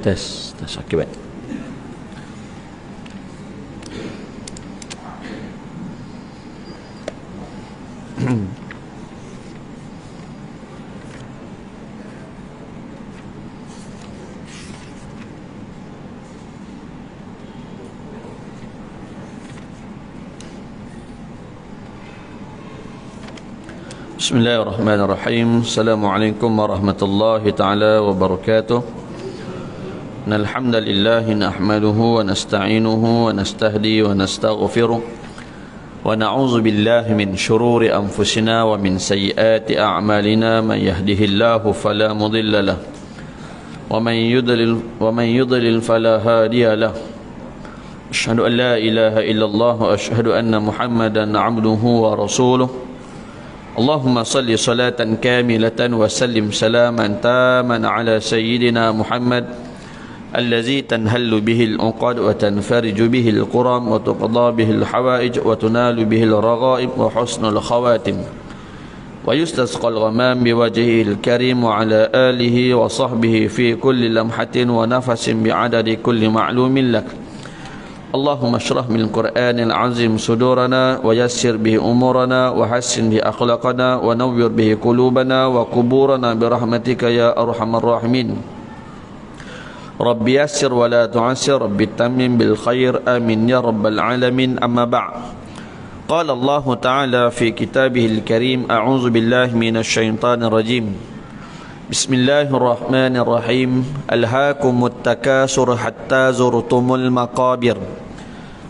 Tes okey baik. Bismillahirrahmanirrahim. Assalamualaikum warahmatullahi taala wabarakatuh. Innal hamdalillah nahmaduhu wa nasta'inuhu wa nastahdi wa nastaghfiruh wa na'udzu billahi min shururi anfusina wa min sayyiati a'malina. Man yahdihillahu fala mudilla lahu wa man yudlil fala hadiya lahu. Asyhadu an la ilaha illallah wa asyhadu anna Muhammadan 'abduhu wa rasuluh. Allahumma salli salatan kamilatan wa sallim salaman taman ala sayyidina Muhammad allazi tanhallu bihi al-uqad wa tanfariju bihi al-quram wa tuqda bihi al-hawaij wa tunalu bihi al-raghaib wa husnul khawatim wa yustasqa al-ghamam biwajhihi al-karim wa ala alihi wa sahbihi fi kulli lamhatin wa nafasin bi'adadi kulli ma'lumin lak. Allahumma syrah bil Qur'anil azim sudurana wa yassir bihi umurana wa hassin bi akhlaqana wa nawwir bihi qulubana wa quburana bi rahmatika ya arhamar rahimin. Rabbi yassir wa la tu'assir, Rabbi tammim bil khair, amin ya rabbal alamin. Amma ba'd. Qala Allah ta'ala fi kitabihil karim, a'udzu billahi minasy syaithanir rajim. Bismillahirrahmanirrahim. Alhaakumut takasur hatta zurtumul maqabir.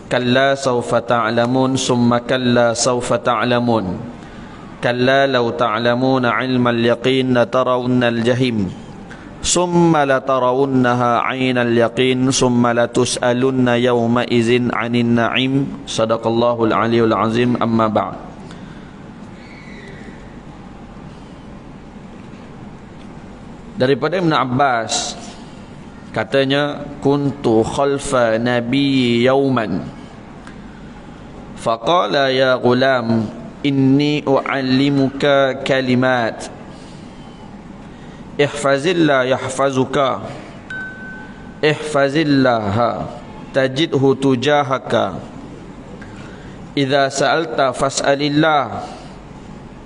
Kalla sawfa ta'lamun summa kalla sawfa ta'lamun. Kalla law ta'lamuna 'ilmal yaqin latarawunnal jahim. Summa latarawunnaha 'ainal yaqin summa latus'alunna yawma idzin 'anin na'im. Shadaqallahul 'aliyyul 'azim. Amma ba'd. Daripada Ibn Abbas katanya, kuntu khalfa nabi yawman faqala ya ghulam inni u'allimuka kalimat ihfazillah yahfazuka ihfazillaha tajidhu tujahaka idza sa'alta fas'alillah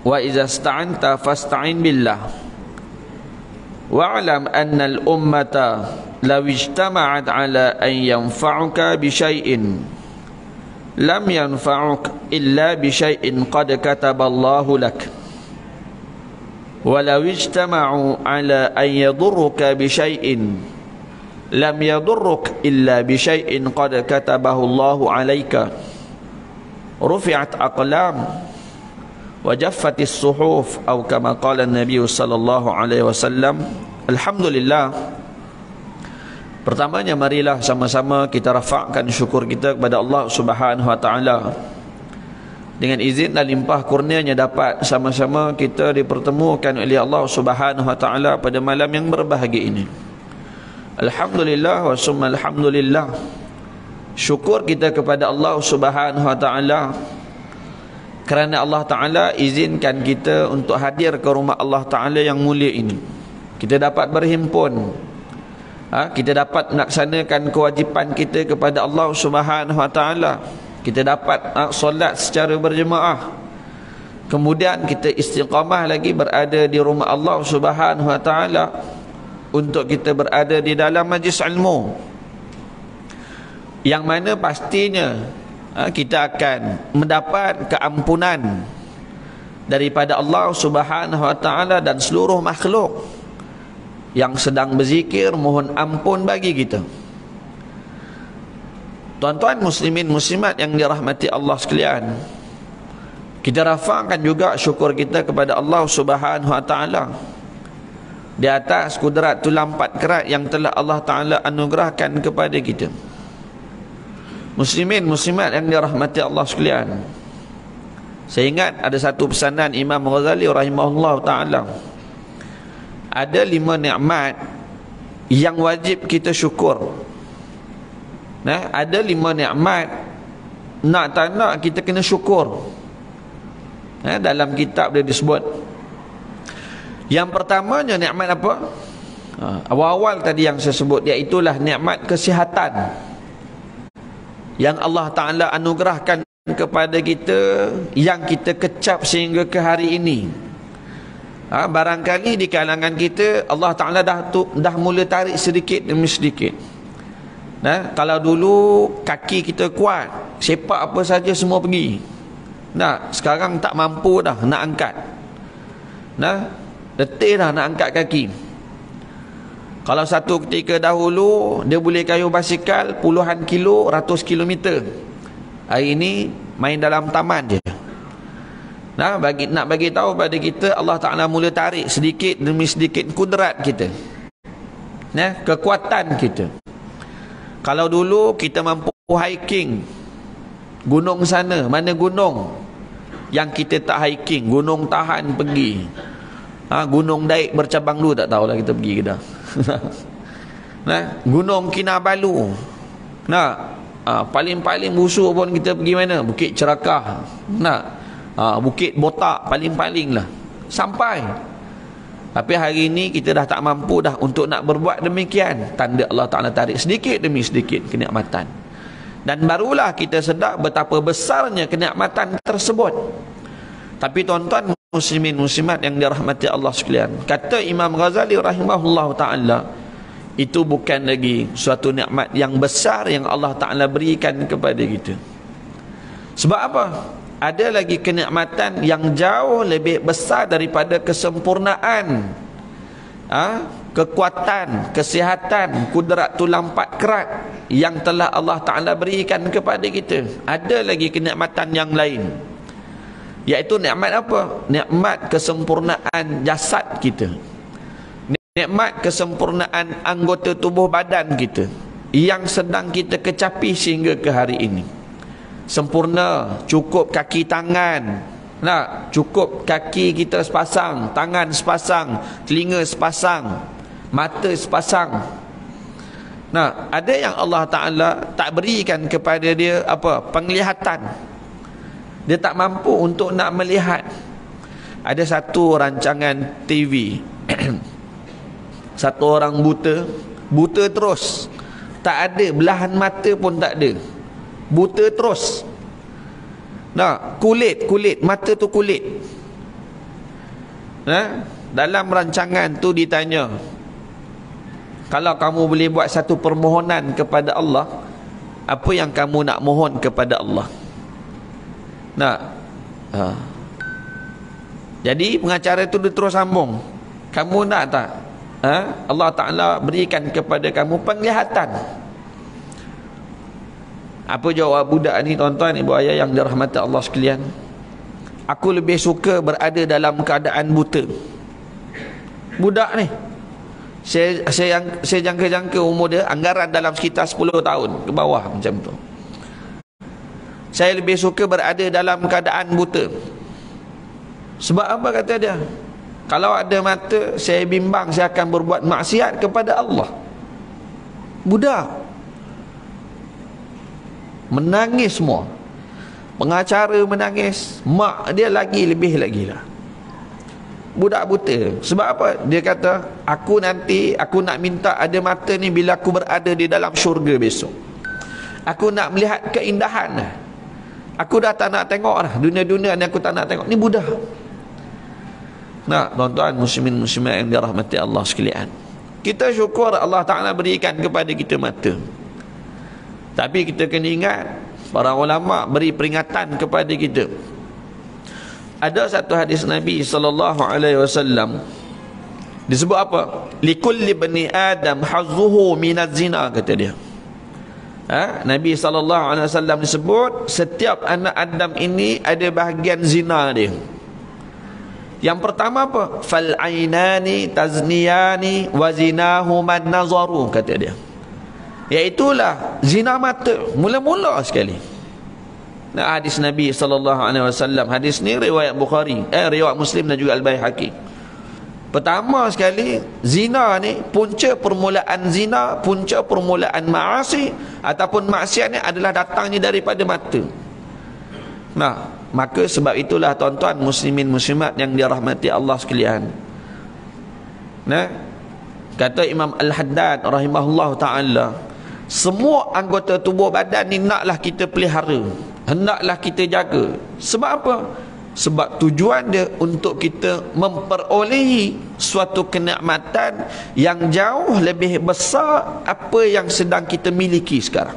wa idza ista'anta fasta'in billah wa'lam anna al-ummata law ijtama'at ala an yanfa'uka bi syai'in lam yanfa'uk illa bi syai'in qad kataballahu lak wa law ijtama'u ala an yadurruka bi syai'in lam yadurruk illa bi syai'in qad katabahu Allahu 'alaika. Rufi'at aqlam wa jaffatis suhuf atau kama qala an-nabi sallallahu alaihi wasallam. Alhamdulillah. Pertamanya marilah sama-sama kita rafakkan syukur kita kepada Allah Subhanahu wa taala. Dengan izin dan limpah kurnianya dapat sama-sama kita dipertemukan oleh Allah Subhanahu wa taala pada malam yang berbahagia ini. Alhamdulillah wa summa alhamdulillah. Syukur kita kepada Allah Subhanahu wa taala kerana Allah Ta'ala izinkan kita untuk hadir ke rumah Allah Ta'ala yang mulia ini. Kita dapat berhimpun, kita dapat melaksanakan kewajipan kita kepada Allah Subhanahu Wa Ta'ala. Kita dapat solat secara berjemaah. Kemudian kita istiqamah lagi berada di rumah Allah Subhanahu Wa Ta'ala untuk kita berada di dalam majlis ilmu, yang mana pastinya kita akan mendapat keampunan daripada Allah Subhanahu wa taala dan seluruh makhluk yang sedang berzikir mohon ampun bagi kita. Tuan-tuan muslimin muslimat yang dirahmati Allah sekalian, kita rafakkan juga syukur kita kepada Allah Subhanahu wa taala di atas kudrat tulang 4 kerat yang telah Allah Taala anugerahkan kepada kita. Muslimin muslimat yang dirahmati Allah sekalian, saya ingat ada satu pesanan Imam Ghazali rahimahullah ta'ala. Ada 5 nikmat yang wajib kita syukur. Ada 5 nikmat nak tak nak kita kena syukur. Dalam kitab dia disebut, yang pertamanya nikmat apa? Awal-awal tadi yang saya sebut, iaitulah nikmat kesihatan yang Allah Ta'ala anugerahkan kepada kita, yang kita kecap sehingga ke hari ini. Barangkali di kalangan kita Allah Ta'ala dah mula tarik sedikit demi sedikit. Kalau dulu kaki kita kuat, sepak apa saja semua pergi. Sekarang tak mampu dah nak angkat. Letih dah nak angkat kaki. Kalau satu ketika dahulu dia boleh kayuh basikal puluhan kilo, ratus kilometer. Hari ini main dalam taman je. Nak bagi tahu pada kita, Allah Ta'ala mula tarik sedikit demi sedikit kudrat kita, kekuatan kita. Kalau dulu kita mampu hiking gunung sana, mana gunung yang kita tak hiking, gunung tahan pergi. Gunung Daik bercabang dulu tak tahulah kita pergi ke dah. Gunung Kinabalu. Paling-paling busuk pun kita pergi mana? Bukit Cerakah. Bukit Botak paling-paling lah sampai. Tapi hari ini kita dah tak mampu dah untuk nak berbuat demikian. Tanda Allah Ta'ala tarik sedikit demi sedikit kenikmatan. Dan barulah kita sedar betapa besarnya kenikmatan tersebut. Tapi tuan-tuan muslimin muslimat yang dirahmati Allah sekalian, kata Imam Ghazali rahimahullah ta'ala, itu bukan lagi suatu nikmat yang besar yang Allah Ta'ala berikan kepada kita. Sebab apa? Ada lagi kenikmatan yang jauh lebih besar daripada kesempurnaan, kekuatan, kesihatan, kudrat tulang empat kerat yang telah Allah Ta'ala berikan kepada kita. Ada lagi kenikmatan yang lain, iaitu nikmat apa? Nikmat kesempurnaan jasad kita, nikmat kesempurnaan anggota tubuh badan kita yang sedang kita kecapi sehingga ke hari ini. Sempurna, cukup kaki tangan, cukup kaki kita sepasang, tangan sepasang, telinga sepasang, mata sepasang. Ada yang Allah Ta'ala tak berikan kepada dia apa? Penglihatan. Dia tak mampu untuk nak melihat. Ada satu rancangan TV satu orang buta terus, tak ada belahan mata pun tak ada, buta terus. Kulit mata tu kulit. Dalam rancangan tu ditanya, kalau kamu boleh buat satu permohonan kepada Allah, apa yang kamu nak mohon kepada Allah? Jadi pengacara itu dia terus sambung, kamu nak tak Allah Ta'ala berikan kepada kamu penglihatan? Apa jawab budak ni tuan-tuan ibu ayah yang dirahmati Allah sekalian? Aku lebih suka berada dalam keadaan buta. Budak ni saya jangka-jangka umur dia anggaran dalam sekitar 10 tahun ke bawah macam tu. Saya lebih suka berada dalam keadaan buta. Sebab apa kata dia? Kalau ada mata, saya bimbang saya akan berbuat maksiat kepada Allah. Budak menangis semua. Pengacara menangis, mak dia lebih lagi lah. Budak buta. Sebab apa? Dia kata, aku nak minta ada mata ni bila aku berada di dalam syurga besok. Aku nak melihat keindahan. Aku dah tak nak tengok dah. Dunia-dunia ni aku tak nak tengok. Ni budak. Tuan-tuan muslimin muslimat yang dirahmati Allah sekalian, kita syukur Allah Ta'ala berikan kepada kita mata. Tapi kita kena ingat, para ulama beri peringatan kepada kita. Ada satu hadis Nabi SAW disebut apa? Likulli bani Adam hazzuhu minaz zina, kata dia. Nabi SAW disebut setiap anak Adam ini ada bahagian zina dia. Yang pertama apa? Fal ainani tazniyani wa zinahuman nazaru, kata dia. Iaitulah zina mata mula-mula sekali. Hadis Nabi SAW. Hadis ni riwayat Bukhari, riwayat Muslim dan juga Al-Baihaqi. Pertama sekali, zina ni punca permulaan zina, punca permulaan maasi ataupun maksiat ni adalah datangnya daripada mata. Maka sebab itulah tuan-tuan muslimin muslimat yang dirahmati Allah sekalian, Kata Imam Al-Haddad rahimahullah ta'ala, semua anggota tubuh badan ni naklah kita pelihara, hendaklah kita jaga. Sebab apa? Sebab tujuan dia untuk kita memperolehi suatu kenikmatan yang jauh lebih besar apa yang sedang kita miliki sekarang.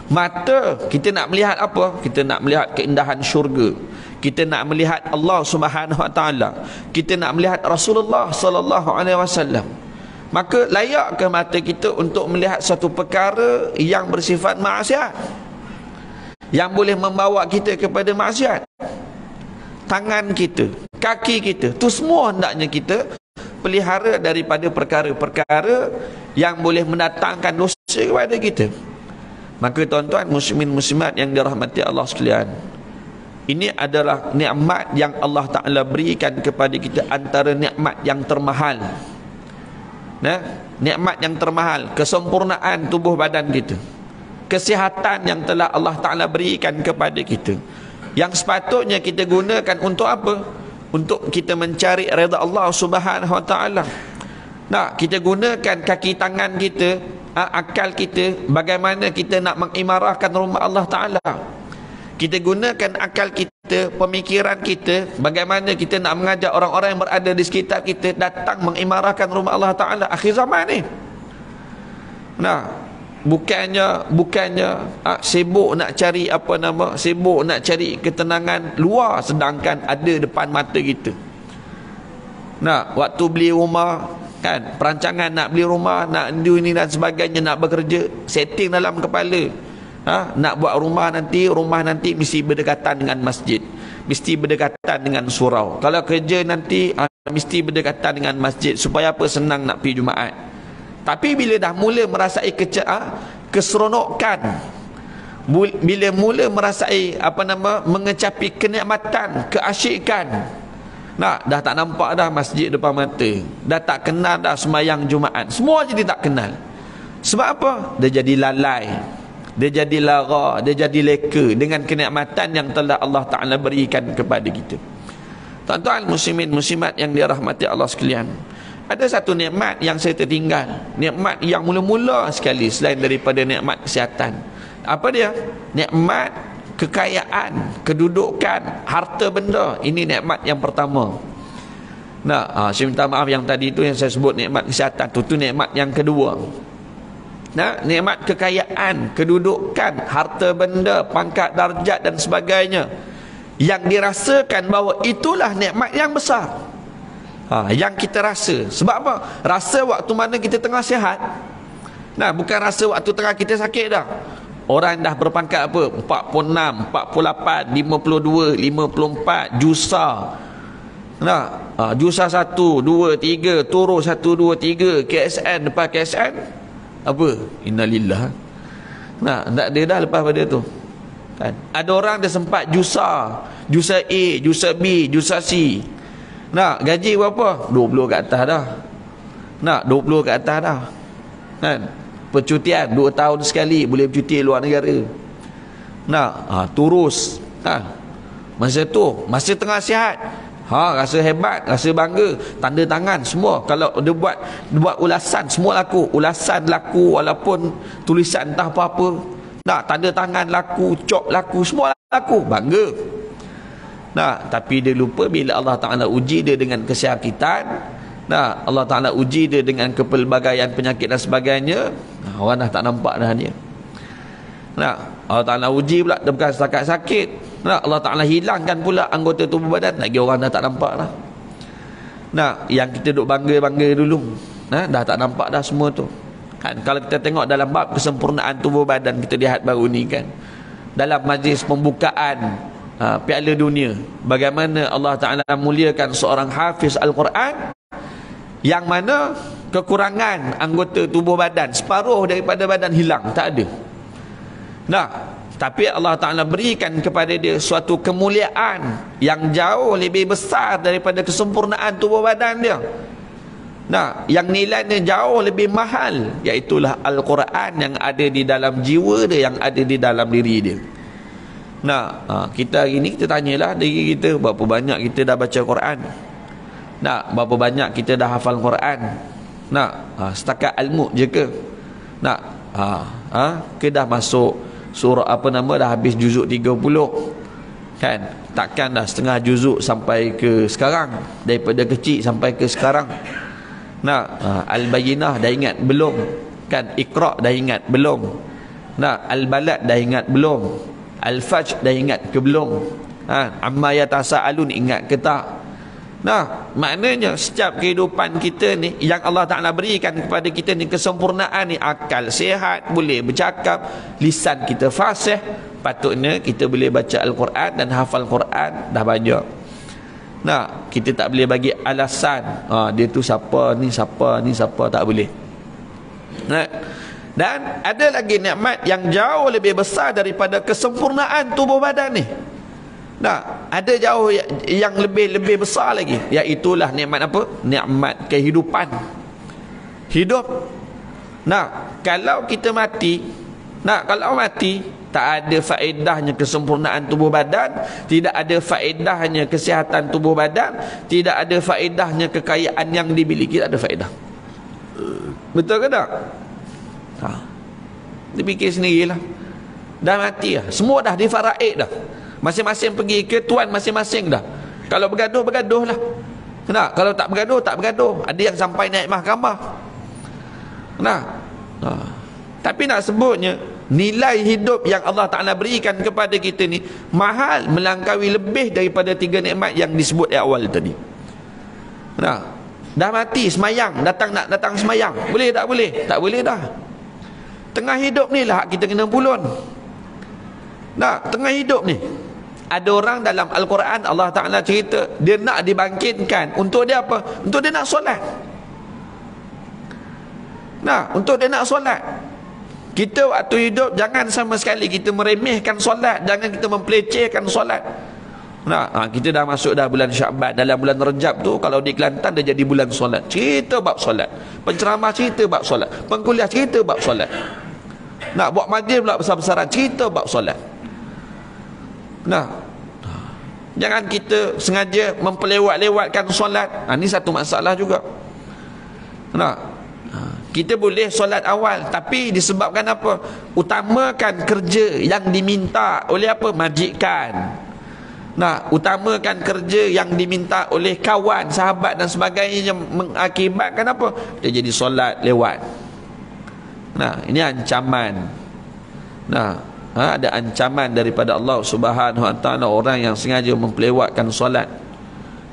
Mata, kita nak melihat apa? Kita nak melihat keindahan syurga, kita nak melihat Allah Subhanahu Wa Taala, kita nak melihat Rasulullah sallallahu alaihi wasallam. Maka layak ke mata kita untuk melihat satu perkara yang bersifat maksiat, yang boleh membawa kita kepada maksiat? Tangan kita, kaki kita, tu semua hendaknya kita pelihara daripada perkara-perkara yang boleh mendatangkan dosa kepada kita. Maka tuan-tuan muslimin muslimat yang dirahmati Allah sekalian, ini adalah nikmat yang Allah Ta'ala berikan kepada kita, antara nikmat yang termahal. Nah, nikmat yang termahal, kesempurnaan tubuh badan kita, kesihatan yang telah Allah Ta'ala berikan kepada kita, yang sepatutnya kita gunakan untuk apa? Untuk kita mencari redha Allah Subhanahu Wa Ta'ala. Nah, kita gunakan kaki tangan kita, akal kita, bagaimana kita nak mengimarahkan rumah Allah Ta'ala. Kita gunakan akal kita, pemikiran kita, bagaimana kita nak mengajak orang-orang yang berada di sekitar kita datang mengimarahkan rumah Allah Ta'ala akhir zaman ni. Nah, bukannya sibuk nak cari sibuk nak cari ketenangan luar, sedangkan ada depan mata kita. Nah, waktu beli rumah kan, perancangan nak beli rumah, nak ini dan sebagainya, nak bekerja, setting dalam kepala. Nak buat rumah nanti mesti berdekatan dengan masjid, mesti berdekatan dengan surau. Kalau kerja nanti mesti berdekatan dengan masjid, supaya apa? Senang nak pergi Jumaat. Tapi bila dah mula merasai keseronokan, bila mula merasai mengecapi kenikmatan, keasyikan, dah tak nampak dah masjid depan mata, dah tak kenal dah sembahyang Jumaat, semua jadi tak kenal. Sebab apa? Dia jadi lalai, dia jadi lara, dia jadi leka dengan kenikmatan yang telah Allah Ta'ala berikan kepada kita. Tuan-tuan muslimin muslimat yang dirahmati Allah sekalian, ada satu nikmat yang saya tertinggal, nikmat yang mula-mula sekali selain daripada nikmat kesihatan. Apa dia? Nikmat kekayaan, kedudukan, harta benda. Ini nikmat yang pertama. Nah, saya minta maaf yang tadi itu yang saya sebut nikmat kesihatan, itu nikmat yang kedua. Nah, nikmat kekayaan, kedudukan, harta benda, pangkat darjat dan sebagainya, yang dirasakan bahawa itulah nikmat yang besar. Yang kita rasa. Sebab apa? Rasa waktu mana kita tengah sihat. Nah, bukan rasa waktu tengah kita sakit dah. Orang dah berpangkat 46, 48, 52, 54 jusa. Nah, jusa 1, 2, 3, turun 1, 2, 3, KSN depan KSN. Apa? Innalillah. Nah, tak ada dah lepas pada tu. Kan? Ada orang dia sempat jusa A, jusa B, jusa C. Nah, gaji berapa? 20 ke atas dah. Nah, 20 ke atas dah. Kan? Percutian 2 tahun sekali boleh bercuti luar negara. Nah, turus. Masa tu, masa tengah sihat, rasa hebat, rasa bangga, tanda tangan semua. Kalau dia buat ulasan, semua laku. Ulasan laku, walaupun tulisan entah apa-apa. Nah, tanda tangan laku, cop laku, semua laku, bangga. Nah, tapi dia lupa bila Allah Ta'ala uji dia dengan kesakitan. Nah, Allah Ta'ala uji dia dengan kepelbagaian penyakit dan sebagainya. Orang dah tak nampak dah dia. Nah, Allah Ta'ala uji pula, dia bukan setakat sakit. Nah, Allah Ta'ala hilangkan pula anggota tubuh badan, lagi orang dah tak nampak dah. Nah, yang kita duk bangga-bangga dulu, dah tak nampak dah semua tu. Kan, kalau kita tengok dalam bab kesempurnaan tubuh badan, kita lihat baru ni kan, dalam majlis pembukaan Piala Dunia, bagaimana Allah Ta'ala muliakan seorang hafiz Al-Quran yang mana kekurangan anggota tubuh badan, separuh daripada badan hilang, tak ada. Nah, tapi Allah Ta'ala berikan kepada dia suatu kemuliaan yang jauh lebih besar daripada kesempurnaan tubuh badan dia. Nah, yang nilainya jauh lebih mahal, iaitulah Al-Quran yang ada di dalam jiwa dia, yang ada di dalam diri dia. Nah, kita hari ni kita tanyalah diri kita, berapa banyak kita dah baca Quran? Nah, berapa banyak kita dah hafal Quran? Nak setakat al-mulk je ke? Nak ke dah masuk surah apa nama, dah habis juzuk 30 kan? Takkan dah setengah juzuk sampai ke sekarang, daripada kecil sampai ke sekarang. Nak al-bayyinah dah ingat belum? Kan Iqra dah ingat belum? Nak al-balad dah ingat belum? Al-fajr dah ingat ke belum? Amma yatasaalun ingat ke tak? Nah, maknanya setiap kehidupan kita ni yang Allah Ta'ala berikan kepada kita ni, kesempurnaan ni, akal sihat, boleh bercakap, lisan kita fasih, patutnya kita boleh baca Al-Quran dan hafal Quran dah banyak. Nah, kita tak boleh bagi alasan dia tu siapa ni, tak boleh. Nah, dan ada lagi nikmat yang jauh lebih besar daripada kesempurnaan tubuh badan ni. Nah, ada jauh yang lebih besar lagi, iaitulah nikmat apa? Nikmat kehidupan. Hidup. Nah, kalau kita mati, kalau mati, tak ada faedahnya kesempurnaan tubuh badan, tidak ada faedahnya kesihatan tubuh badan, tidak ada faedahnya kekayaan yang dimiliki, tak ada faedah. Betul ke tak? Dia fikir sendirilah. Dah mati lah. Semua dah difaraid dah. Masing-masing pergi ke tuan masing-masing dah. Kalau bergaduh, bergaduh lah. Kalau tak bergaduh, tak bergaduh. Ada yang sampai naik mahkamah. Tapi nak sebutnya, nilai hidup yang Allah Ta'ala berikan kepada kita ni mahal, melangkaui lebih daripada 3 nikmat yang disebut di awal tadi. Dah mati, semayang, nak datang semayang, boleh tak boleh? Tak boleh dah. Tengah hidup ni lah kita kena pulun. Tengah hidup ni, ada orang dalam Al-Quran Allah Ta'ala cerita dia nak dibangkitkan. Untuk dia apa? Untuk dia nak solat. Untuk dia nak solat. Kita waktu hidup jangan sama sekali kita meremehkan solat, jangan kita mempelecehkan solat. Kita dah masuk dah bulan Syaban. Dalam bulan Rejab tu, kalau di Kelantan dia jadi bulan solat. Cerita bab solat, penceramah cerita bab solat, pengkuliah cerita bab solat, nak buat majlis pula besar-besaran cerita bab solat. Jangan kita sengaja memperlewat-lewatkan solat. Ini satu masalah juga. Kita boleh solat awal, tapi disebabkan apa? Utamakan kerja yang diminta oleh apa? Majikan. Utamakan kerja yang diminta oleh kawan, sahabat dan sebagainya, mengakibatkan apa? Dia jadi solat lewat. Ini ancaman. Ada ancaman daripada Allah Subhanahu Wa Taala orang yang sengaja memperlewatkan solat.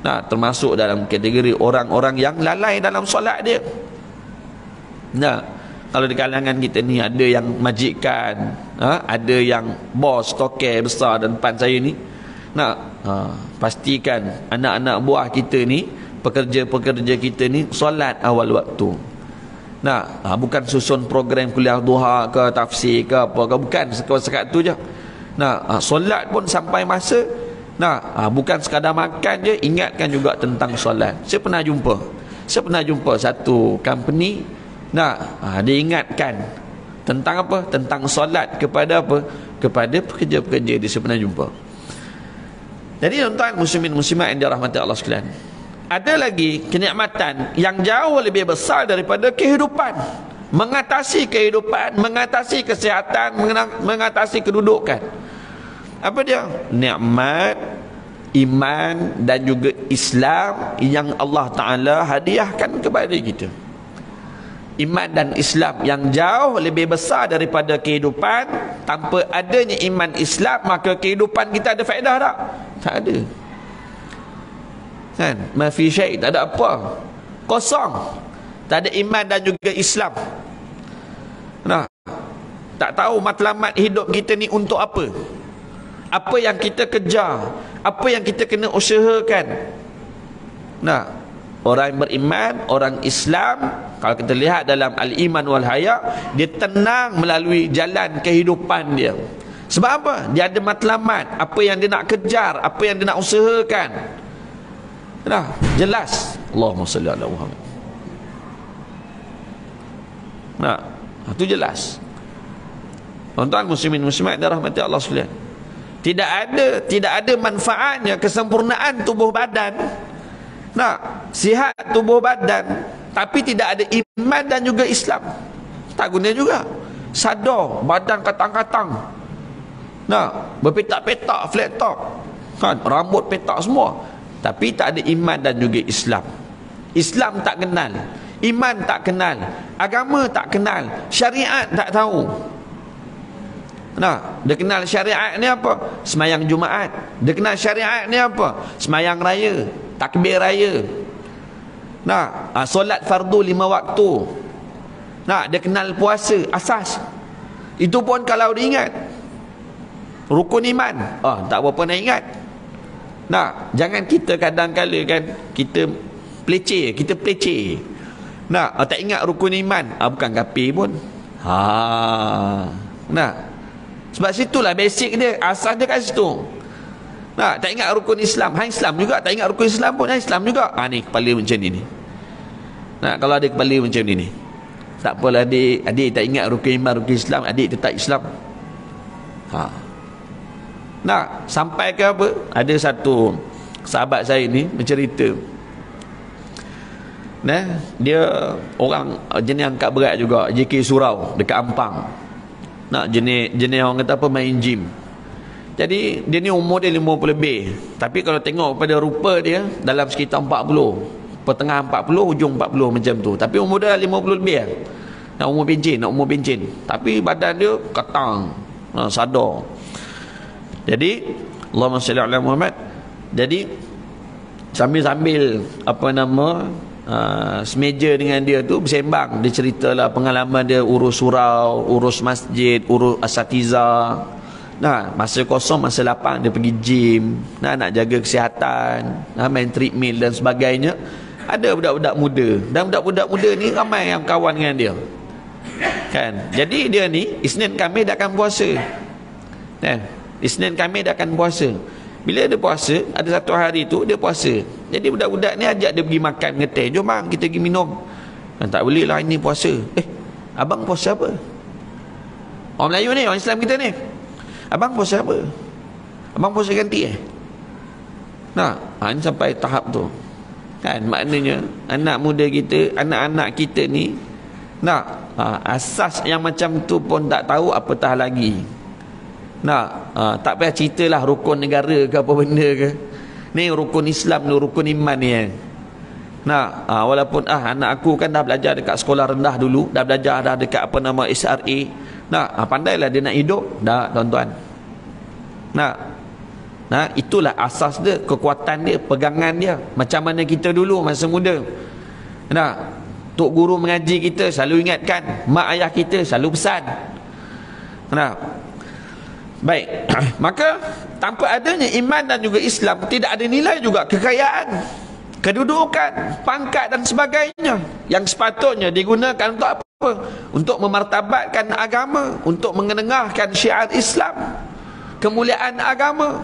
Termasuk dalam kategori orang-orang yang lalai dalam solat dia. Kalau di kalangan kita ni ada yang majikan, ada yang bos, toke besar dan depan saya ni. Pastikan anak-anak buah kita ni, pekerja-pekerja kita ni solat awal waktu. Bukan susun program kuliah duha ke, tafsir ke apa ke, bukan sekat tu je. Solat pun sampai masa. Bukan sekadar makan je, ingatkan juga tentang solat. Saya pernah jumpa satu company, dia ingatkan tentang apa? Tentang solat kepada apa? Kepada pekerja-pekerja dia. Saya pernah jumpa. Jadi tuan-tuan muslimin muslimat yang dirahmati Allah sekalian, ada lagi kenikmatan yang jauh lebih besar daripada kehidupan. Mengatasi kehidupan, mengatasi kesihatan, mengatasi kedudukan. Apa dia? Nikmat iman dan juga Islam yang Allah Ta'ala hadiahkan kepada kita. Iman dan Islam yang jauh lebih besar daripada kehidupan. Tanpa adanya iman Islam, maka kehidupan kita ada faedah tak? Tak ada. Kan? Ma fi syai', tak ada apa. Kosong. Tak ada iman dan juga Islam. Tak tahu matlamat hidup kita ni untuk apa. Apa yang kita kejar, apa yang kita kena usahakan. Orang yang beriman, orang Islam, kalau kita lihat dalam Al-Iman wal Haya, dia tenang melalui jalan kehidupan dia. Sebab apa? Dia ada matlamat, apa yang dia nak kejar, apa yang dia nak usahakan. Jelas. Allahumma salli ala Muhammad. Itu jelas. Tuan-tuan muslimin muslimat dan rahmati Allah sekalian, tidak ada manfaatnya kesempurnaan tubuh badan. Sihat tubuh badan tapi tidak ada iman dan juga Islam, tak guna juga. Sadar, badan katang-katang, nah, berpetak-petak, flat top kan, rambut petak semua, tapi tak ada iman dan juga Islam. Islam tak kenal, iman tak kenal, agama tak kenal, syariat tak tahu. Nah, dia kenal syariat ni apa? Semayang Jumaat. Dia kenal syariat ni apa? Semayang raya, takbir raya. Nah, solat fardu 5 waktu. Nah, dia kenal puasa, asas. Itu pun kalau dia ingat. Rukun iman, tak berapa nak ingat. Nah, jangan kita kadang-kala kan, kita peleceh. Nah, tak ingat rukun iman, bukan kafir pun. Nah, sebab situlah basic dia, asas dia kat situ. Nah, tak ingat rukun Islam, Islam juga. Tak ingat rukun Islam pun, Islam juga. Ni kepala macam ni. Nah, kalau ada kepala macam ni, tak apalah adik tak ingat rukun iman, rukun Islam, adik tetap Islam. Nah, sampai ke apa? Ada satu sahabat saya ni bercerita. Nah, dia orang jenis angkat berat juga, JK Surau dekat Ampang. Nak jenis orang kata apa, main gym. Jadi dia ni umur dia 50 lebih, tapi kalau tengok pada rupa dia dalam sekitar 40, pertengah 40, ujung 40 macam tu. Tapi umur dia 50 lebih lah. Nak umur pencen, tapi badan dia katang, sadar. Jadi Allahumma salli ala Muhammad. Jadi sambil apa nama, semeja dengan dia tu bersembang, dia ceritalah pengalaman dia urus surau, urus masjid, urus asatiza. Nah, masa kosong, masa lapang dia pergi gym, nak jaga kesihatan, main treadmill dan sebagainya. Ada budak-budak muda, dan budak-budak muda ni ramai yang kawan dengan dia kan. Jadi dia ni Isnin Khamis dia akan puasa kan? Isnin Khamis dia akan puasa. Bila dia puasa, ada satu hari tu dia puasa. Jadi budak-budak ni ajak dia pergi makan, ngeteh. Jom bang, kita pergi minum. Tak boleh lah, ini puasa. Abang puasa apa? Orang Melayu ni, orang Islam kita ni. Abang puasa apa? Abang puasa ganti Nah, ini sampai tahap tu kan. Maknanya anak muda kita, anak-anak kita ni, asas yang macam tu pun tak tahu, apatah lagi. Tak payah ceritalah rukun negara ke apa benda ke. Ni rukun Islam ni, rukun iman ni walaupun anak aku kan dah belajar dekat sekolah rendah dulu, dah belajar dah dekat apa nama SRA. Pandailah dia nak hidup dah, tuan-tuan. Itulah asas dia, kekuatan dia, pegangan dia. Macam mana kita dulu masa muda. Tok guru mengaji kita selalu ingatkan, mak ayah kita selalu pesan. Baik, maka tanpa adanya iman dan juga Islam, tidak ada nilai juga kekayaan, kedudukan, pangkat dan sebagainya yang sepatutnya digunakan untuk apa? Untuk memartabatkan agama, untuk mengenengahkan syiar Islam, kemuliaan agama.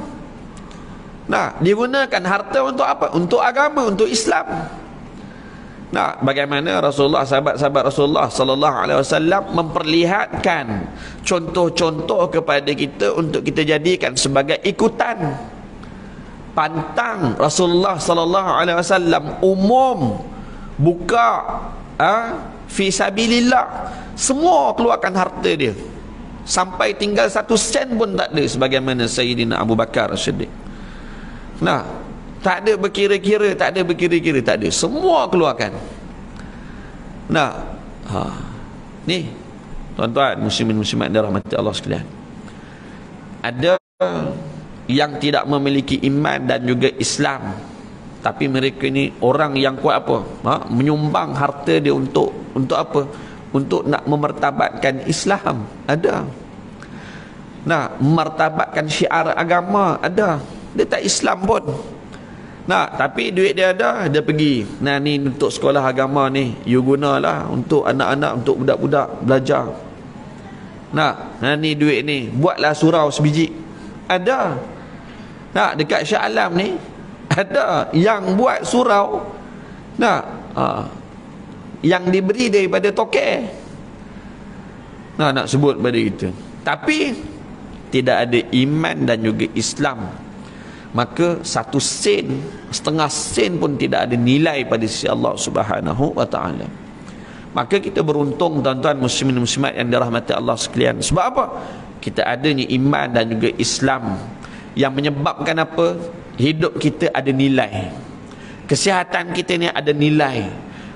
Digunakan harta untuk apa? Untuk agama, untuk Islam. Bagaimana Rasulullah, sahabat-sahabat Rasulullah sallallahu alaihi wasallam memperlihatkan contoh-contoh kepada kita untuk kita jadikan sebagai ikutan. Pantang Rasulullah sallallahu alaihi wasallam umum buka fi sabilillah, semua keluarkan harta dia, sampai tinggal 1 sen pun tak ada, sebagaimana Sayyidina Abu Bakar As-Siddiq. Tak ada berkira-kira, tak ada, semua keluarkan. Ni tuan-tuan muslimin muslimat dirahmati Allah sekalian, ada yang tidak memiliki iman dan juga Islam, tapi mereka ni orang yang kuat apa? Menyumbang harta dia untuk apa? Untuk nak memartabatkan Islam. Ada. Memartabatkan syiar agama. Ada. Dia tak Islam pun. Tapi duit dia ada, dia pergi. Ni untuk sekolah agama ni, you gunalah untuk anak-anak, untuk budak-budak belajar. Ni duit ni, buatlah surau sebiji. Ada. Dekat Shah Alam ni ada yang buat surau, yang diberi daripada tokek. Nak sebut pada kita, tapi tidak ada iman dan juga Islam. maka 1 sen, setengah sen pun tidak ada nilai pada sisi Allah Subhanahu wa taala. Maka kita beruntung tuan-tuan muslimin muslimat yang dirahmati Allah sekalian. Sebab apa? Kita adanya iman dan juga Islam yang menyebabkan apa? Hidup kita ada nilai. Kesihatan kita ni ada nilai.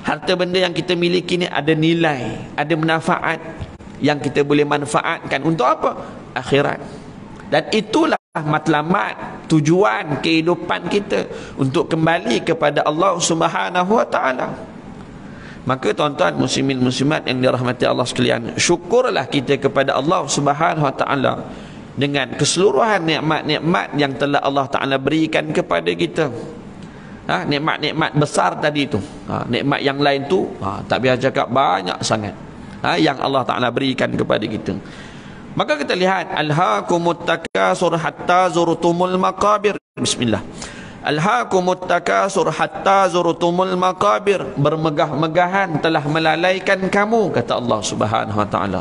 Harta benda yang kita miliki ni ada nilai, ada manfaat yang kita boleh manfaatkan untuk apa? Akhirat. Dan itulah matlamat, tujuan kehidupan kita untuk kembali kepada Allah Subhanahu wa taala. Maka tuan-tuan muslimin muslimat yang dirahmati Allah sekalian, syukurlah kita kepada Allah Subhanahu wa taala dengan keseluruhan nikmat-nikmat yang telah Allah taala berikan kepada kita. Nikmat-nikmat besar tadi tu. Nikmat yang lain tu tak biar cakap banyak sangat. Yang Allah taala berikan kepada kita. Maka kita lihat alhaakumut takasur hatta zurtumul maqabir. Bismillah. Alhaakumut takasur hatta zurtumul maqabir. Bermegah-megahan telah melalaikan kamu, kata Allah Subhanahu wa taala.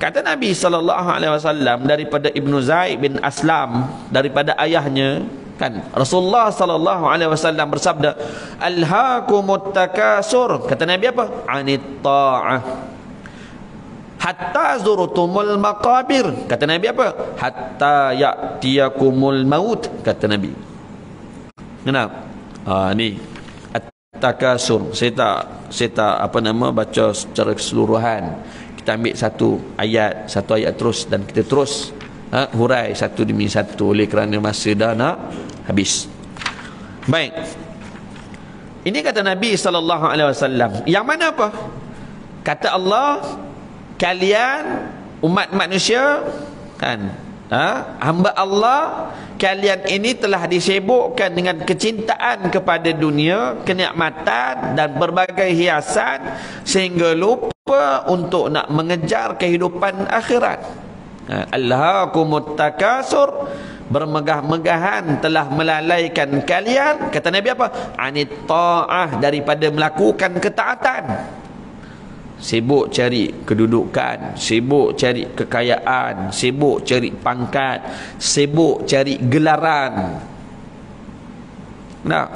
Kata Nabi sallallahu alaihi wasallam daripada Ibnu Zaid bin Aslam, daripada ayahnya, kan, Rasulullah sallallahu alaihi wasallam bersabda, alhaakumut takasur. Kata Nabi apa? Anit ta'ah hatta zurtumul maqabir. Kata Nabi apa? Hatta ya'tiyakumul maut, kata Nabi. Kenapa? Ni at-takasur. Saya tak baca secara keseluruhan. Kita ambil satu ayat terus dan kita terus hurai satu demi satu oleh kerana masa dah nak habis. Baik. Ini kata Nabi sallallahu alaihi wasallam. Yang mana apa? Kata Allah, kalian umat manusia, kan, hamba Allah, kalian ini telah disibukkan dengan kecintaan kepada dunia, kenikmatan dan berbagai hiasan sehingga lupa untuk nak mengejar kehidupan akhirat. Alhaakumut takasur, bermegah-megahan telah melalaikan kalian, kata Nabi apa? Anit ta'ah, daripada melakukan ketaatan. Sibuk cari kedudukan, sibuk cari kekayaan, sibuk cari pangkat, sibuk cari gelaran.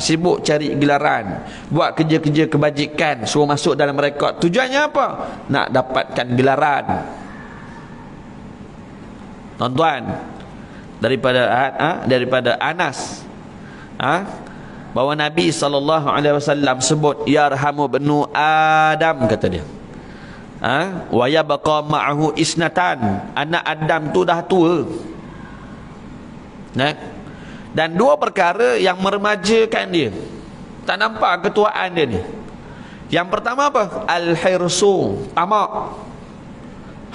Sibuk cari gelaran, buat kerja-kerja kebajikan, suruh masuk dalam rekod. Tujuannya apa? Nak dapatkan gelaran. Tuan-tuan, daripada Anas, bahawa Nabi SAW sebut yarhamu benu Adam, kata dia. Wa yabqa ma'ahu isnatan, anak Adam tu dah tua. Dan 2 perkara yang meremajakan dia, tak nampak ketuaan dia ni. Yang pertama apa? Al-hirsu, tamak,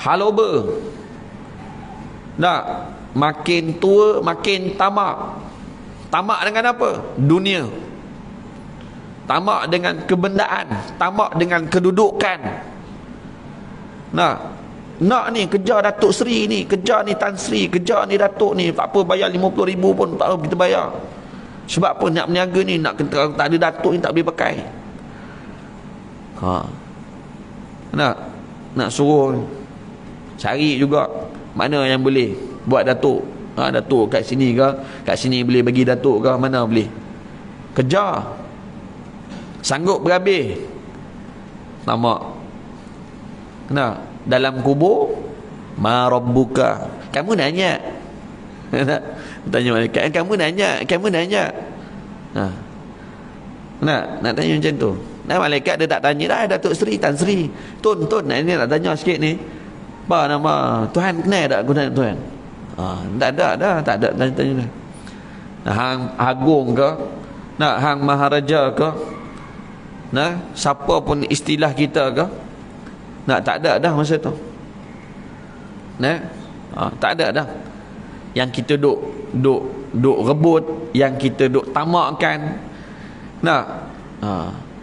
haloba. Makin tua makin tamak. Tamak dengan apa? Dunia. Tamak dengan kebendaan, tamak dengan kedudukan. Nak ni kejar Datuk Seri ni, kejar ni Tan Sri, kejar ni Datuk ni, tak apa bayar 50,000 pun tak apa kita bayar. Sebab apa? Nak berniaga ni, nak tak ada Datuk ni tak boleh pakai. Nak suruh cari juga mana yang boleh buat Datuk. Datuk kat sini ke, kat sini boleh bagi Datuk ke, mana boleh. Kejar, sanggup berhabis. Tamak. Dalam kubur, ma rabbuka, kamu nanya. Tanya malaikat, kamu nanya. Nak tanya macam tu. Malaikat dia tak tanya dah, Datuk Seri, Tan Sri, Tun, ini nak tanya sikit ni, apa nama Tuhan, kenal tak guna Tuhan? Tak ada tanya dah. Hang agung ke, hang maharaja ke, siapa pun istilah kita ke, tak ada dah masa tu. Tak ada dah. Yang kita duk rebut, yang kita duk tamakkan,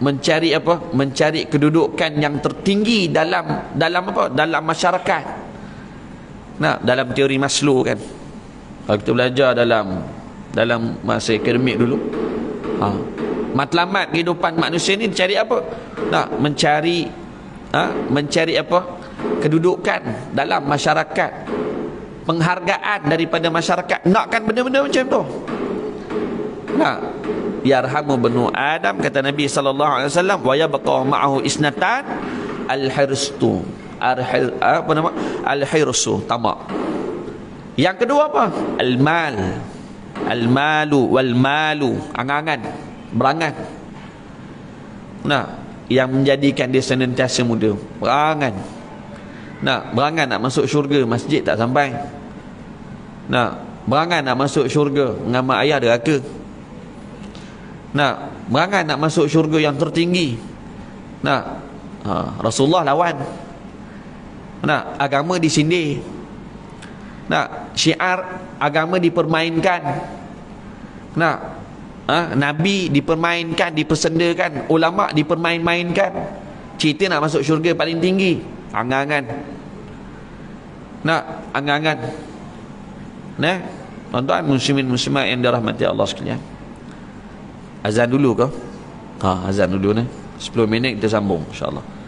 mencari apa? Mencari kedudukan yang tertinggi dalam apa? Dalam masyarakat. Dalam teori Maslow, kan, kalau kita belajar dalam masa akademik dulu, matlamat kehidupan manusia ni cari apa? Mencari apa? Kedudukan dalam masyarakat, penghargaan daripada masyarakat. Nakkan benda-benda macam tu. Nah, yarhamu banu Adam, kata Nabi sallallahu alaihi wasallam, wa yabqa ma'ahu isnatan al-hirstu. Apa nama? Al-hirsu, tamak. Yang kedua apa? Al-mal. Al-malu wal malu, angan-angan, berangan. Nah, yang menjadikan dia senantiasa muda, berangan. Nah, berangan nak masuk syurga, masjid tak sampai. Nah, berangan nak masuk syurga, mengamal ayah deraka. Nah, berangan nak masuk syurga yang tertinggi. Nah, Rasulullah lawan. Nah, agama disindir. Nah, syiar agama dipermainkan. Nah, Nabi dipermainkan, dipersendakan, ulama dipermain-mainkan. Cerita nak masuk syurga paling tinggi, angan-angan. Nah, angan-angan. Nah, tuan-tuan muslimin muslimat yang dirahmati Allah sekalian. Azan dulu ke? Azan dulu ni. 10 minit kita sambung insya-Allah.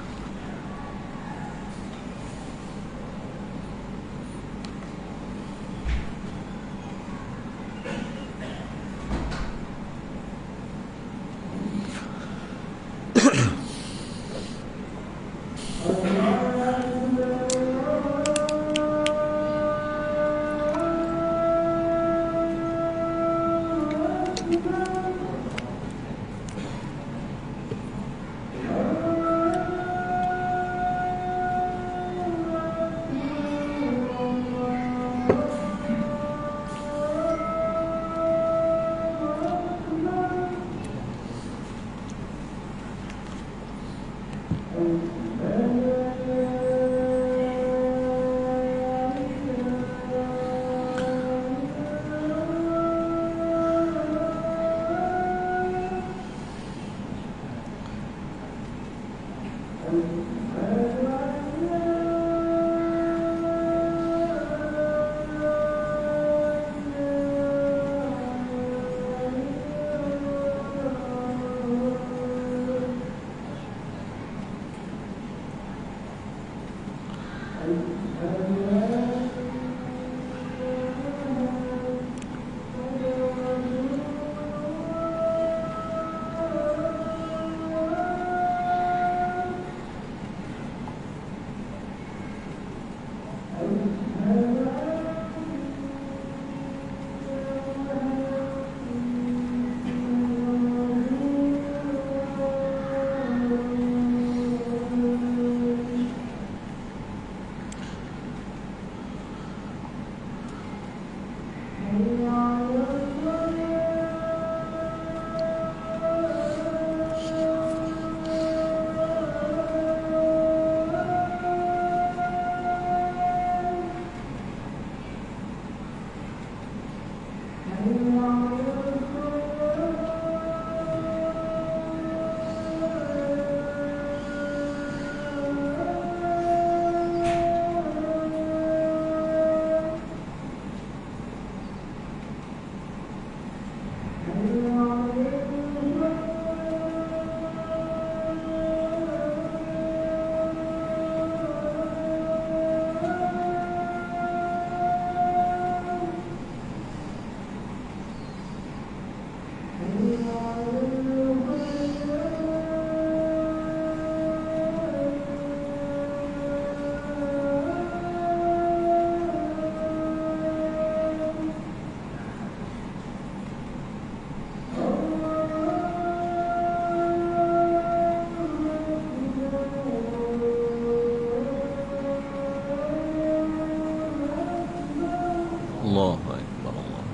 Allahu Akbar, Allah.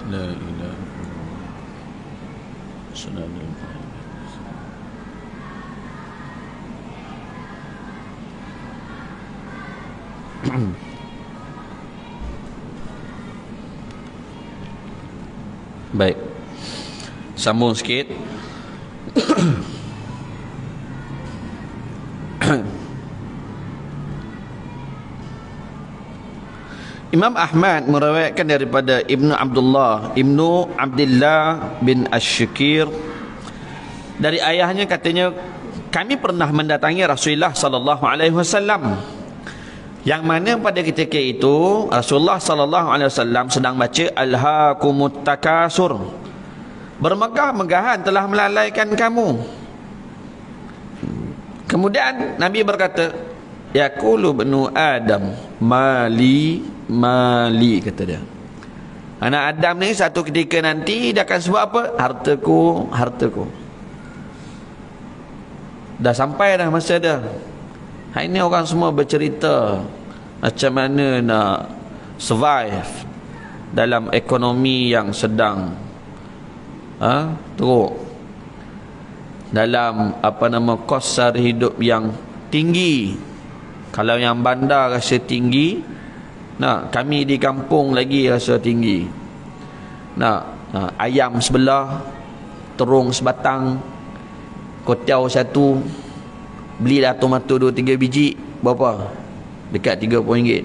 La ilaha illallah. Sallallahu Baik, sambung sikit. Imam Ahmad meriwayatkan daripada Ibnu Abdullah bin Ash-Shakir Dari ayahnya katanya, kami pernah mendatangi Rasulullah sallallahu alaihi wasallam, yang mana pada ketika itu Rasulullah sallallahu alaihi wasallam sedang baca alhaakumut takasur, bermegah-megahan telah melalaikan kamu. Kemudian Nabi berkata, yaqulu ibnu Adam mali mali, kata dia. Anak Adam ni satu ketika nanti dia akan sebut apa? Hartaku, hartaku. Dah sampai dah masa dia. Hari ni orang semua bercerita macam mana nak survive dalam ekonomi yang sedang teruk, dalam kos sara hidup yang tinggi. Kalau yang bandar rasa tinggi, kami di kampung lagi rasa tinggi. Ayam sebelah, terung sebatang, kotiau satu, beli dah tomato 2-3 biji, berapa? Dekat RM30.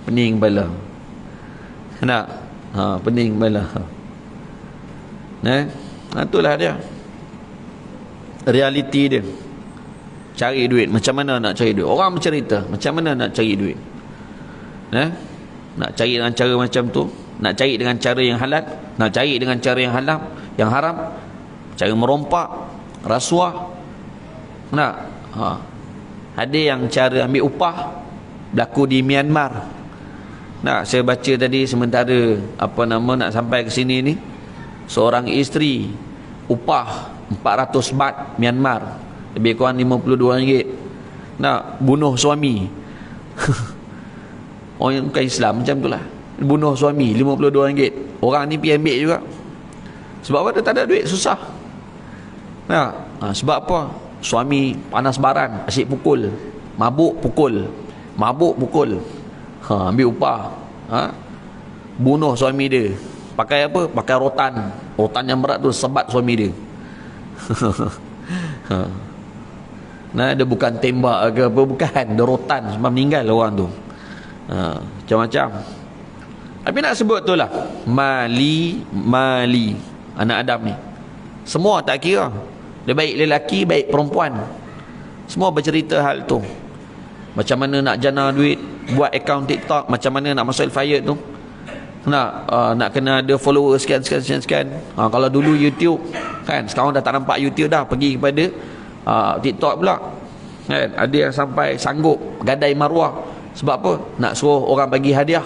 Pening bala. Pening bala. Itulah dia realiti dia. Cari duit, macam mana nak cari duit? Orang bercerita macam mana nak cari duit. Nak cari dengan cara macam tu, nak cari dengan cara yang halal, nak cari dengan cara yang haram, cara merompak, rasuah. Ada yang cara ambil upah, berlaku di Myanmar. Saya baca tadi sementara nak sampai ke sini ni, seorang isteri upah 400 baht Myanmar, lebih kurang RM52, nak bunuh suami. Orang yang bukan Islam macam tu lah, bunuh suami RM52. Orang ni pergi ambil juga. Sebab apa? Dia tak ada duit, susah. Sebab apa? Suami panas baran, asyik pukul, mabuk pukul, ambil upah, bunuh suami dia. Pakai apa? Pakai rotan yang berat tu, sebat suami dia. Dia bukan tembak ke apa, bukan, dia rotan sampai meninggal orang tu. Macam-macam. Tapi nak sebut tu lah, mali anak Adam ni semua tak kira, dia baik lelaki baik perempuan, semua bercerita hal tu. Macam mana nak jana duit, buat akaun TikTok, macam mana nak masuk Al-Fayed tu, nak kena ada follower sekian. Kalau dulu YouTube kan, sekarang dah tak nampak YouTube dah, pergi kepada TikTok pula kan. Ada yang sampai sanggup gadai maruah. Sebab apa? Nak suruh orang bagi hadiah.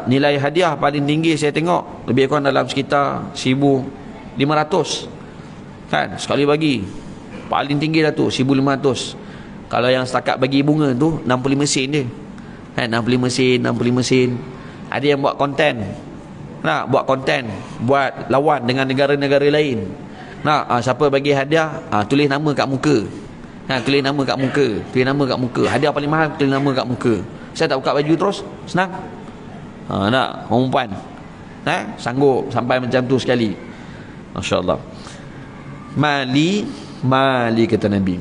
Nilai hadiah paling tinggi saya tengok lebih kurang dalam sekitar 1,500 kan, sekali bagi. Paling tinggi dah tu 1,500. Kalau yang setakat bagi bunga tu 65 sen je kan, 65 sen. Ada yang buat konten, buat lawan dengan negara-negara lain. Siapa bagi hadiah, tulis nama kat muka. Tulis nama kat muka. Hadiah paling mahal, tulis nama kat muka. Saya tak buka baju terus, senang. Nak perempuan sanggup sampai macam tu sekali. Masya-Allah. Mali kata Nabi.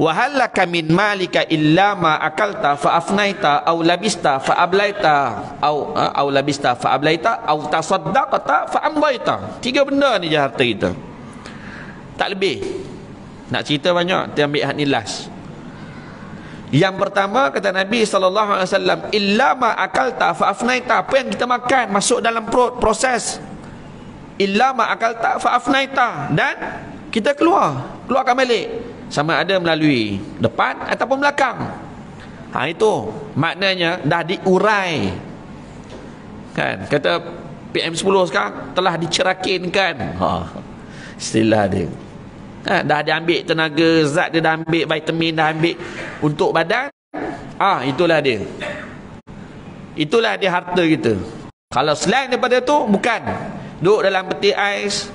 Wa halaka min malika illa ma akalta fa afnaita aw labista fa ablaita aw labista fa ablaita aw tasaddaqta fa amdaita. 3 benda ni je harta kita. Tak lebih. Nak cerita banyak, kita ambil ni last. Yang pertama kata Nabi SAW, illa ma akalta fa afnaita. Apa yang kita makan masuk dalam perut, proses. Illa ma akalta fa afnaita. Dan kita keluarkan balik, sama ada melalui depan ataupun belakang. Itu maknanya dah diurai kan. Kata PM10 sekarang telah dicerakinkan, istilah dia. Dah diambil tenaga zat dia, dah ambil vitamin, dah ambil untuk badan. Itulah dia harta kita. Kalau selain daripada tu, bukan. Duduk dalam peti ais,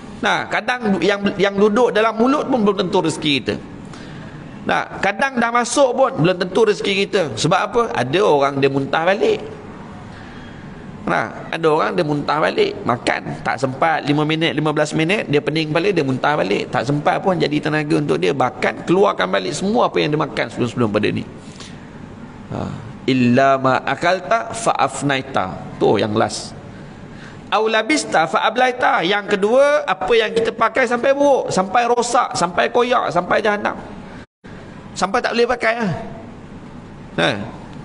kadang yang duduk dalam mulut pun belum tentu rezeki kita. Kadang dah masuk pun belum tentu rezeki kita. Sebab apa? Ada orang dia muntah balik. Ada orang dia muntah balik, makan tak sempat 5 minit 15 minit, dia pening balik, dia muntah balik, tak sempat pun jadi tenaga untuk dia, bahkan keluarkan balik semua apa yang dia makan sebelum pada ni. Illa ma akalta fa afnaita. Tu yang last. Au labista fa ablaita. Yang kedua, apa yang kita pakai sampai buruk, sampai rosak, sampai koyak, sampai jahanam, sampai tak boleh pakai lah.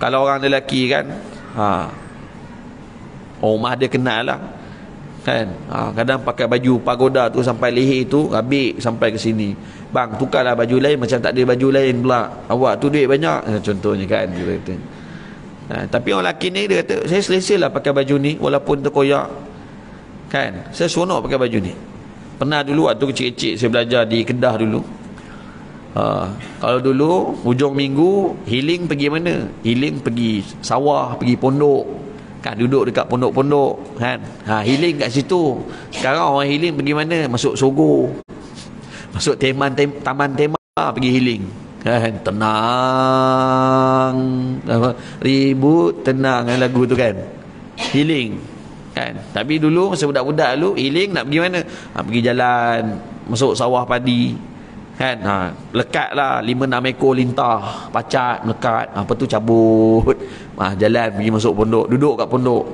Kalau orang lelaki kan, rumah dia kenal lah kan, kadang pakai baju pagoda tu sampai leher tu habis sampai ke sini. Bang, tukarlah baju lain, macam tak ada baju lain pula, awak tu duit banyak, contohnya kan dia kata. Tapi orang lelaki ni dia kata, saya selesa lah pakai baju ni walaupun terkoyak kan, saya seronok pakai baju ni. Pernah dulu waktu kecil-kecil saya belajar di Kedah dulu. Kalau dulu hujung minggu healing pergi mana? Healing pergi sawah, pergi pondok kan, duduk dekat pondok-pondok kan. Healing kat situ. Sekarang orang healing pergi mana? Masuk Sogo, masuk taman tema pergi healing kan. Tenang, ribut tenang kan lagu tu kan, healing kan. Tapi dulu masa budak-budak dulu healing nak pergi mana? Pergi jalan, masuk sawah padi kan, lekat lah 5-6 ekor lintah pacat melekat, apa tu cabut, jalan pergi masuk pondok, duduk kat pondok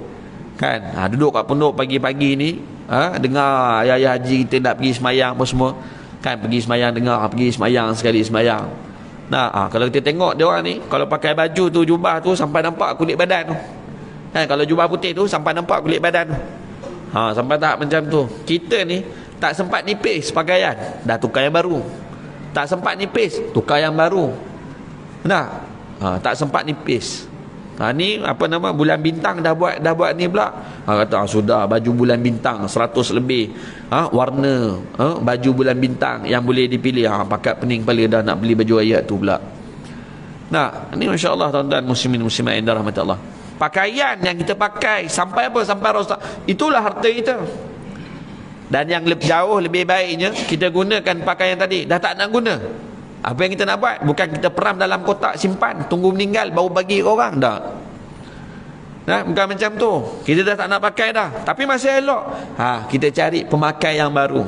kan. Duduk kat pondok pagi-pagi ni, dengar ayah-ayah haji kita nak pergi semayang apa semua kan, pergi semayang, dengar pergi semayang sekali semayang. Kalau kita tengok dia orang ni, kalau pakai baju tu, jubah tu sampai nampak kulit badan tu kan, kalau jubah putih tu sampai nampak kulit badan tu, sampai tak macam tu. Kita ni tak sempat nipis pakaian, dah tukar yang baru. Tak sempat nipis, tukar yang baru. Tak sempat nipis. Ni apa nama, bulan bintang dah buat ni pula. Kata sudah baju bulan bintang 100 lebih. Warna baju bulan bintang yang boleh dipilih. Pakat pening kepala dah nak beli baju ayat tu pula. Ni masya-Allah tuan-tuan muslimin muslimat yang dirahmati Allah. Pakaian yang kita pakai sampai apa? Sampai rosak. Itulah harta kita. Dan yang jauh lebih baiknya kita gunakan pakaian tadi. Dah tak nak guna, apa yang kita nak buat? Bukan kita peram dalam kotak simpan, tunggu meninggal baru bagi orang. Dah bukan macam tu. Kita dah tak nak pakai dah, tapi masih elok, kita cari pemakai yang baru.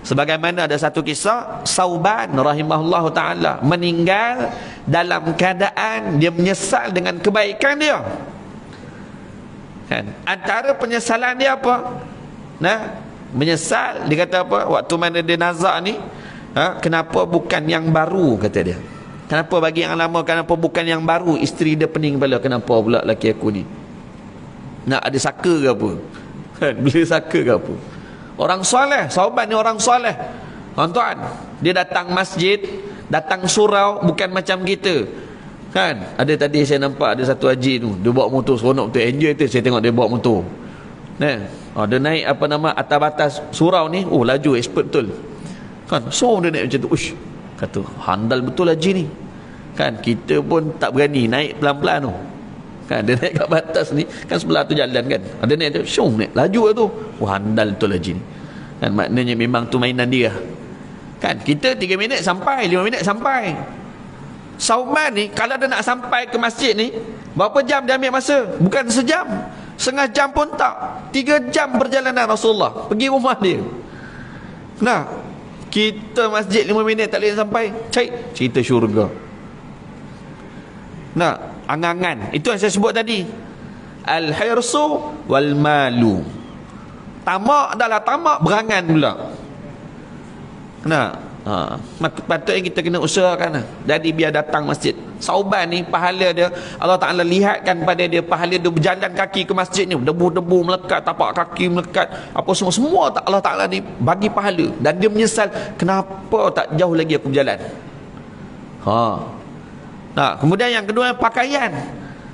Sebagaimana ada satu kisah, Sauban rahimahullah ta'ala meninggal dalam keadaan dia menyesal dengan kebaikan dia kan. Antara penyesalan dia apa? Menyesal, dia kata apa, waktu mana dia nazak ni, kenapa bukan yang baru, kata dia. Kenapa bagi yang lama, kenapa bukan yang baru? Isteri dia pening kepala, kenapa pula laki aku ni nak ada saka ke apa kan, beli saka ke apa. Orang soleh, Sauban ni orang soleh tuan-tuan. Dia datang masjid, datang surau, bukan macam kita kan. Ada tadi saya nampak ada satu haji tu, dia bawa motor seronok betul, enjoy tu saya tengok dia bawa motor. Dia naik apa nama, atas batas surau ni, laju expert betul kan. So dia naik macam tu, kata handal betul haji ni kan. Kita pun tak berani naik pelan-pelan tu kan. Dia naik kat batas ni kan, sebelah tu jalan kan, dia naik tu, naik laju lah tu. Handal betul haji ni kan. Maknanya memang tu mainan dia kan. Kita 3 minit sampai, 5 minit sampai. Sauban ni kalau dia nak sampai ke masjid ni, berapa jam dia ambil masa? Bukan sejam, setengah jam pun tak, 3 jam perjalanan Rasulullah pergi rumah dia. Kita masjid 5 minit tak boleh sampai, cerita syurga. Angangan, itu yang saya sebut tadi, al-hirsu wal malu. Tamak adalah tamak, berangan pula. Patutnya kita kena usahakan. Jadi biar datang masjid. Sauban ni pahala dia, Allah Ta'ala lihatkan pada dia pahala dia berjalan kaki ke masjid ni, debu-debu melekat, tapak kaki melekat, apa semua Allah Ta'ala ni bagi pahala. Dan dia menyesal, kenapa tak jauh lagi aku berjalan. Kemudian yang kedua, pakaian.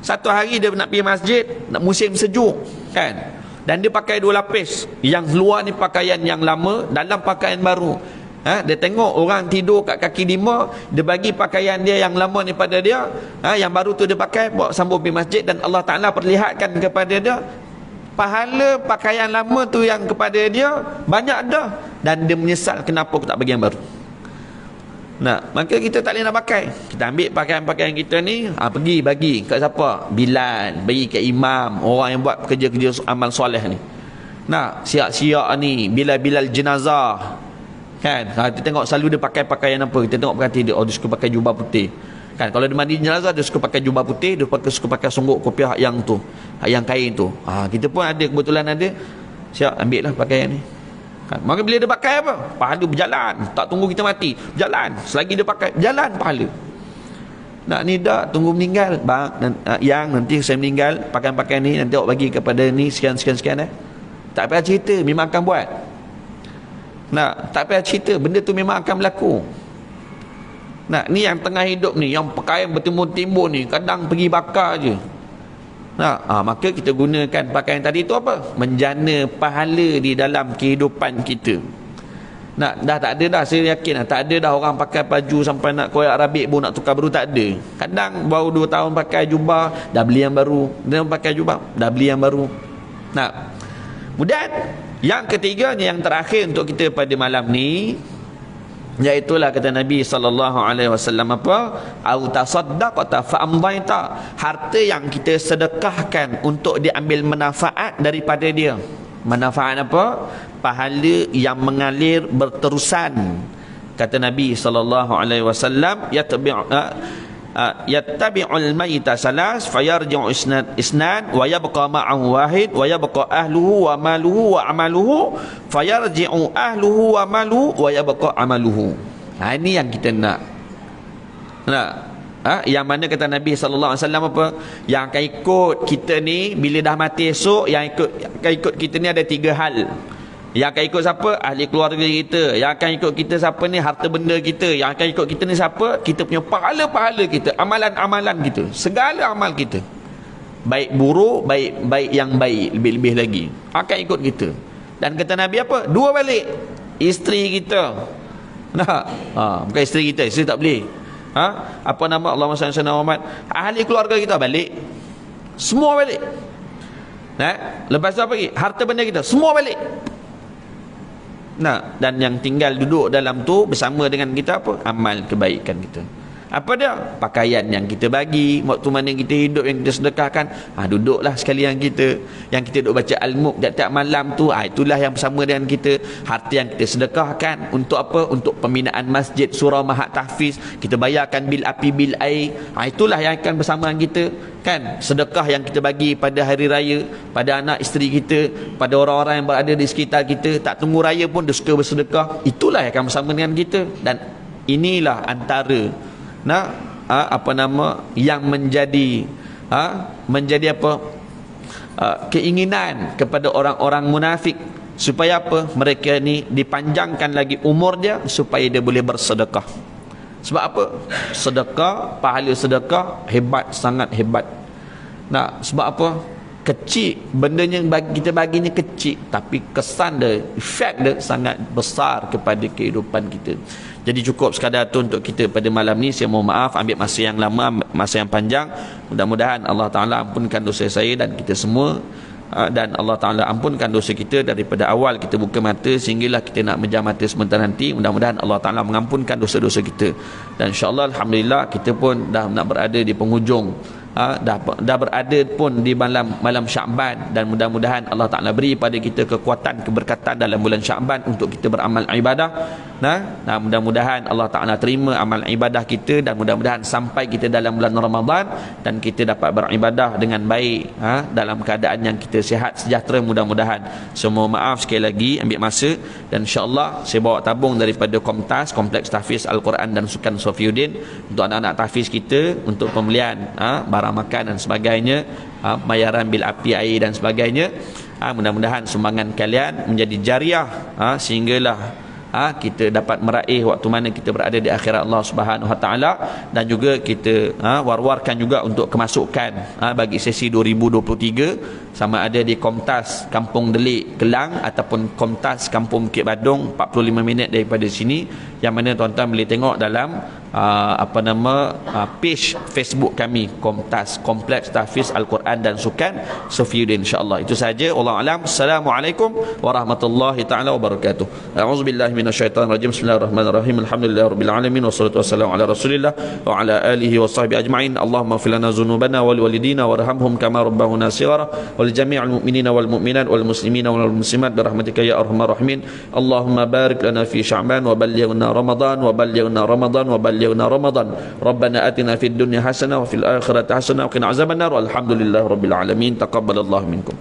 Satu hari dia nak pergi masjid, nak musim sejuk kan, dan dia pakai 2 lapis. Yang luar ni pakaian yang lama, dalam pakaian baru. Dia tengok orang tidur kat kaki 5, dia bagi pakaian dia yang lama ni pada dia, yang baru tu dia pakai, bawa sambung pergi masjid. Dan Allah Ta'ala perlihatkan kepada dia pahala pakaian lama tu yang kepada dia banyak dah. Dan dia menyesal, kenapa aku tak bagi yang baru. Maka kita tak boleh nak pakai. Kita ambil pakaian-pakaian kita ni, pergi bagi kat siapa? Bilal, bagi kat imam, orang yang buat kerja-kerja amal soleh ni. Siap-siap ni Bilal jenazah kan. Kita tengok selalu dia pakai pakaian apa, kita tengok perhati dia, dia suka pakai jubah putih Kan kalau dia mandi jenazah dia suka pakai jubah putih, dia suka pakai songgok kopiah yang tu, yang kain tu. Kita pun ada, kebetulan ada. Siap, ambil lah pakaian ni. Kan? Maka bila dia pakai apa? Pahala berjalan. Tak tunggu kita mati, berjalan. Selagi dia pakai, berjalan pahala. Nak ni tak tunggu meninggal, bang, yang nanti saya meninggal, pakaian-pakaian ni nanti awak bagi kepada ni sekian tak payah cerita, memang akan buat. Tak payah cerita, benda tu memang akan berlaku. Ni yang tengah hidup ni, yang pakaian bertimbun-timbun ni, kadang pergi bakar je. Maka kita gunakan pakaian tadi tu apa? Menjana pahala di dalam kehidupan kita. Dah tak ada dah, saya yakin tak ada dah orang pakai baju sampai nak koyak rabik pun nak tukar baru, tak ada. Kadang baru 2 tahun pakai jubah, dah beli yang baru. Dia pakai jubah, dah beli yang baru. Kemudian yang ketiga, yang terakhir untuk kita pada malam ni, iaitulah kata Nabi SAW apa? Au tasaddaqta fa amdaita. Harta yang kita sedekahkan untuk diambil manfaat daripada dia. Manfaat apa? Pahala yang mengalir berterusan. Kata Nabi SAW, yattabi'ul mayta salas fayarji'u isnan wa yabqa ma'ahu wahid wa yabqa ahluhu wa maluhu wa amaluhu fayarji'u ahluhu wa maluhu wa yabqa amaluhu. Ini yang kita nak. Yang mana kata Nabi SAW apa? Yang akan ikut kita ni bila dah mati esok, yang akan ikut kita ni ada 3 hal. Yang akan ikut siapa? Ahli keluarga kita. Yang akan ikut kita siapa ni? Harta benda kita. Yang akan ikut kita ni siapa? Kita punya pahala-pahala kita, amalan-amalan kita, segala amal kita, baik buruk, baik yang baik, lebih-lebih lagi akan ikut kita. Dan kata Nabi apa? 2 balik. Isteri kita. Bukan isteri kita, isteri tak boleh. Apa nama? Allahumma salli ala Muhammad. Ahli keluarga kita balik. Semua balik. Lepas tu apa lagi? Harta benda kita semua balik. Dan yang tinggal duduk dalam tu bersama dengan kita apa? Amal kebaikan kita. Apa dia? Pakaian yang kita bagi, waktu mana kita hidup yang kita sedekahkan. Duduklah sekalian kita, yang kita duduk baca Al-Mulk tiap-tiap malam tu, itulah yang bersama dengan kita. Harta yang kita sedekahkan untuk apa? Untuk pembinaan masjid, surau mahat tahfiz, kita bayarkan bil api, bil air. Itulah yang akan bersama dengan kita. Kan? Sedekah yang kita bagi pada hari raya, pada anak isteri kita, pada orang-orang yang berada di sekitar kita, tak tunggu raya pun dia suka bersedekah. Itulah yang akan bersama dengan kita. Dan inilah antara apa nama yang menjadi apa? Keinginan kepada orang-orang munafik, supaya apa? Mereka ni dipanjangkan lagi umur dia supaya dia boleh bersedekah. Sebab apa? Sedekah, pahala sedekah hebat, sangat hebat. Sebab apa? Kecil, bendanya kita baginya kecil, tapi kesan dia, efek dia sangat besar kepada kehidupan kita. Jadi cukup sekadar tu untuk kita pada malam ni. Saya mohon maaf ambil masa yang lama, masa yang panjang. Mudah-mudahan Allah Ta'ala ampunkan dosa saya dan kita semua, dan Allah Ta'ala ampunkan dosa kita daripada awal kita buka mata sehinggalah kita nak menjam mata sebentar nanti. Mudah-mudahan Allah Ta'ala mengampunkan dosa-dosa kita. Dan insyaAllah Alhamdulillah kita pun dah nak berada di penghujung, dah berada pun di malam Sya'ban, dan mudah-mudahan Allah Ta'ala beri pada kita kekuatan, keberkatan dalam bulan Sya'ban untuk kita beramal ibadah. Mudah-mudahan Allah Ta'ala terima amal ibadah kita, dan mudah-mudahan sampai kita dalam bulan Ramadan dan kita dapat beribadah dengan baik, dalam keadaan yang kita sihat sejahtera mudah-mudahan. Semua maaf sekali lagi ambil masa, dan insyaAllah saya bawa tabung daripada Komtas, Kompleks Tahfiz Al-Quran dan Sukan Sofiuddin, untuk anak-anak tahfiz kita, untuk pembelian barang makan dan sebagainya, bayaran bil api, air dan sebagainya. Mudah-mudahan sumbangan kalian menjadi jariah, sehinggalah kita dapat meraih waktu mana kita berada di akhirat Allah Subhanahu Wa Taala. Dan juga kita war-warkan juga untuk kemasukan bagi sesi 2023, sama ada di Komtas Kampung Delik Kelang ataupun Komtas Kampung Bukit Badung, 45 minit daripada sini, yang mana tuan-tuan boleh tengok dalam page Facebook kami, Komtas, Kompleks Tahfiz Al-Quran dan Sukan Sofiuddin. InsyaAllah itu saja. Wallahu a'lam. Assalamualaikum warahmatullahi ta'ala wabarakatuh. A'udzubillahi minasyaitanirrajim. Bismillahirrahmanirrahim. Alhamdulillahirabbil alamin, wassalatu wassalamu ala Rasulillah wa ala alihi washabbihi ajma'in. Allahumma ighfir lana dzunubana wal walidina warhamhum kama rabbahuna shighara wal jami'il mu'minina wal mu'minat wal muslimina wal muslimat birahmatika ya arhamar rahimin. Allahumma barik lana fi Sya'ban wa ballighna Ramadan wa ballighna Ramadan wa yuballighna Ramadan. Rabbana atina fid dunya hasanah wa fil akhirati hasanah wa qina azabannar. Alhamdulillah rabbil alamin. Taqabbalallahu minkum.